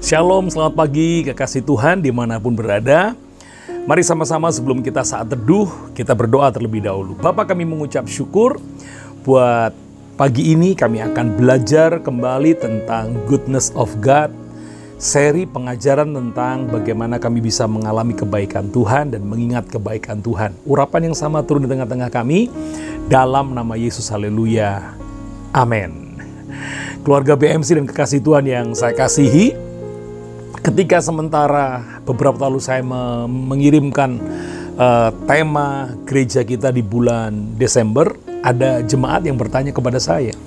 Shalom, selamat pagi kekasih Tuhan dimanapun berada. Mari sama-sama sebelum kita saat teduh, kita berdoa terlebih dahulu. Bapa, kami mengucap syukur buat pagi ini kami akan belajar kembali tentang Goodness of God. Seri pengajaran tentang bagaimana kami bisa mengalami kebaikan Tuhan dan mengingat kebaikan Tuhan. Urapan yang sama turun di tengah-tengah kami dalam nama Yesus, haleluya, amin. Keluarga BMC dan kekasih Tuhan yang saya kasihi, ketika sementara beberapa tahun lalu saya mengirimkan tema gereja kita di bulan Desember, ada jemaat yang bertanya kepada saya,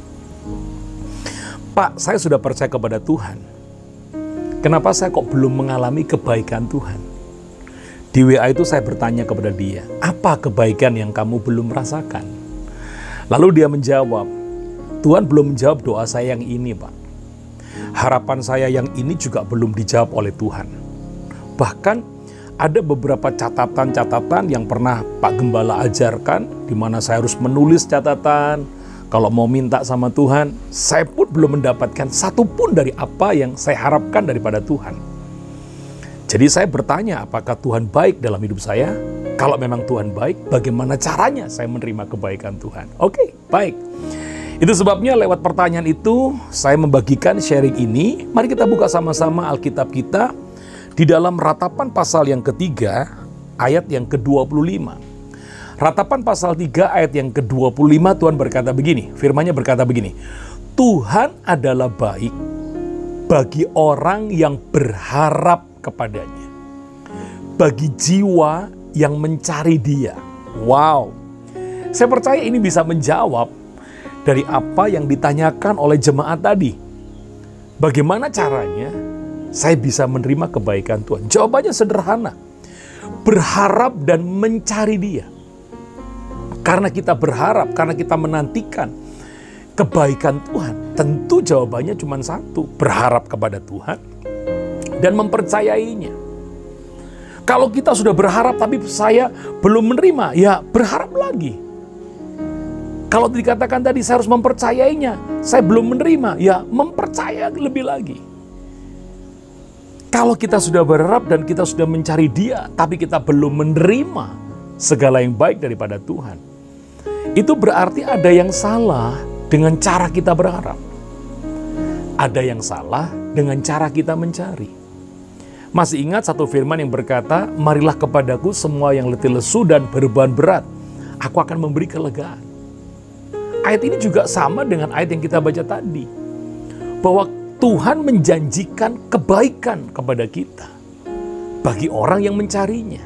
Pak, saya sudah percaya kepada Tuhan, kenapa saya kok belum mengalami kebaikan Tuhan? Di WA itu saya bertanya kepada dia, apa kebaikan yang kamu belum rasakan? Lalu dia menjawab, Tuhan belum menjawab doa saya yang ini, Pak. Harapan saya yang ini juga belum dijawab oleh Tuhan. Bahkan ada beberapa catatan-catatan yang pernah Pak Gembala ajarkan, di mana saya harus menulis catatan. Kalau mau minta sama Tuhan, saya pun belum mendapatkan satu pun dari apa yang saya harapkan daripada Tuhan. Jadi saya bertanya, apakah Tuhan baik dalam hidup saya? Kalau memang Tuhan baik, bagaimana caranya saya menerima kebaikan Tuhan? Oke, baik. Itu sebabnya lewat pertanyaan itu saya membagikan sharing ini. Mari kita buka sama-sama Alkitab kita di dalam Ratapan pasal yang ketiga ayat yang ke-25. Ratapan pasal 3 ayat yang ke-25, Tuhan berkata begini, firman-Nya berkata begini, Tuhan adalah baik bagi orang yang berharap kepadanya, bagi jiwa yang mencari Dia. Wow, saya percaya ini bisa menjawab dari apa yang ditanyakan oleh jemaat tadi. Bagaimana caranya saya bisa menerima kebaikan Tuhan? Jawabannya sederhana. Berharap dan mencari Dia. Karena kita berharap, karena kita menantikan kebaikan Tuhan, tentu jawabannya cuma satu. Berharap kepada Tuhan dan mempercayainya. Kalau kita sudah berharap tapi saya belum menerima, ya berharap lagi. Kalau dikatakan tadi saya harus mempercayainya, saya belum menerima, ya mempercaya lebih lagi. Kalau kita sudah berharap dan kita sudah mencari Dia, tapi kita belum menerima segala yang baik daripada Tuhan, itu berarti ada yang salah dengan cara kita berharap. Ada yang salah dengan cara kita mencari. Masih ingat satu firman yang berkata, marilah kepadaku semua yang letih lesu dan beban berat, aku akan memberi kelegaan. Ayat ini juga sama dengan ayat yang kita baca tadi. Bahwa Tuhan menjanjikan kebaikan kepada kita. Bagi orang yang mencarinya.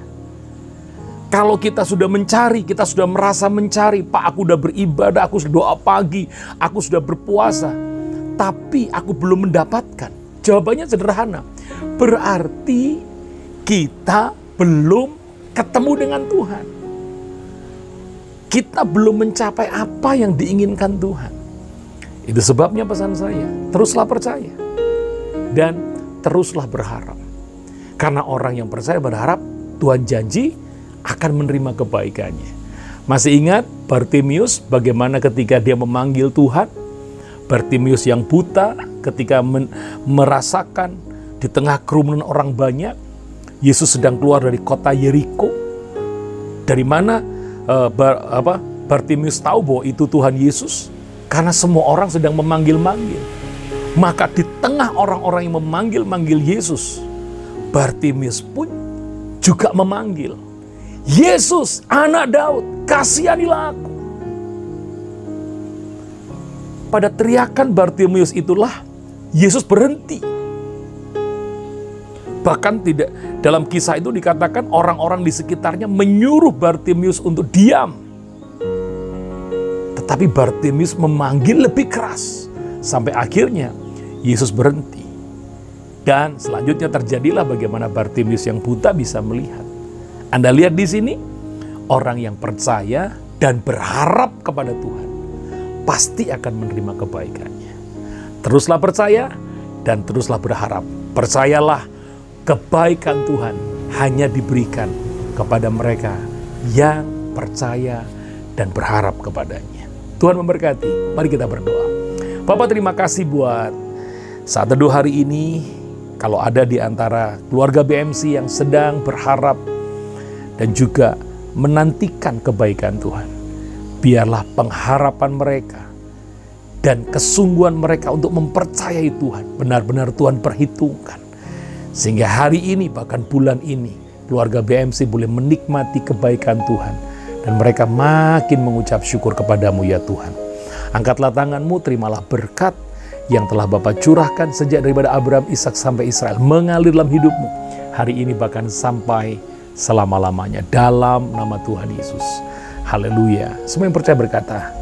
Kalau kita sudah mencari, kita sudah merasa mencari. Pak, aku sudah beribadah, aku sudah doa pagi, aku sudah berpuasa. Tapi aku belum mendapatkan. Jawabannya sederhana. Berarti kita belum ketemu dengan Tuhan. Kita belum mencapai apa yang diinginkan Tuhan. Itu sebabnya pesan saya, teruslah percaya. Dan teruslah berharap. Karena orang yang percaya berharap, Tuhan janji akan menerima kebaikannya. Masih ingat Bartimius bagaimana ketika dia memanggil Tuhan? Bartimius yang buta ketika merasakan di tengah kerumunan orang banyak, Yesus sedang keluar dari kota Yeriko. Dari mana Bartimius tahu bahwa itu Tuhan Yesus? Karena semua orang sedang memanggil-manggil. Maka di tengah orang-orang yang memanggil-manggil Yesus, Bartimius pun juga memanggil, Yesus, anak Daud, kasihanilah aku. Pada teriakan Bartimius itulah Yesus berhenti. Bahkan tidak, dalam kisah itu dikatakan orang-orang di sekitarnya menyuruh Bartimius untuk diam. Tetapi Bartimius memanggil lebih keras. Sampai akhirnya Yesus berhenti. Dan selanjutnya terjadilah bagaimana Bartimius yang buta bisa melihat. Anda lihat di sini, orang yang percaya dan berharap kepada Tuhan pasti akan menerima kebaikannya. Teruslah percaya dan teruslah berharap. Percayalah, kebaikan Tuhan hanya diberikan kepada mereka yang percaya dan berharap kepadanya. Tuhan memberkati. Mari kita berdoa. Bapak, terima kasih buat saat teduh hari ini. Kalau ada di antara keluarga BMC yang sedang berharap dan juga menantikan kebaikan Tuhan, biarlah pengharapan mereka dan kesungguhan mereka untuk mempercayai Tuhan benar-benar Tuhan perhitungkan. Sehingga hari ini, bahkan bulan ini, keluarga BMC boleh menikmati kebaikan Tuhan. Dan mereka makin mengucap syukur kepadamu ya Tuhan. Angkatlah tanganmu, terimalah berkat yang telah Bapa curahkan sejak daripada Abraham, Ishak sampai Israel, mengalir dalam hidupmu. Hari ini bahkan sampai selama-lamanya dalam nama Tuhan Yesus. Haleluya. Semua yang percaya berkata,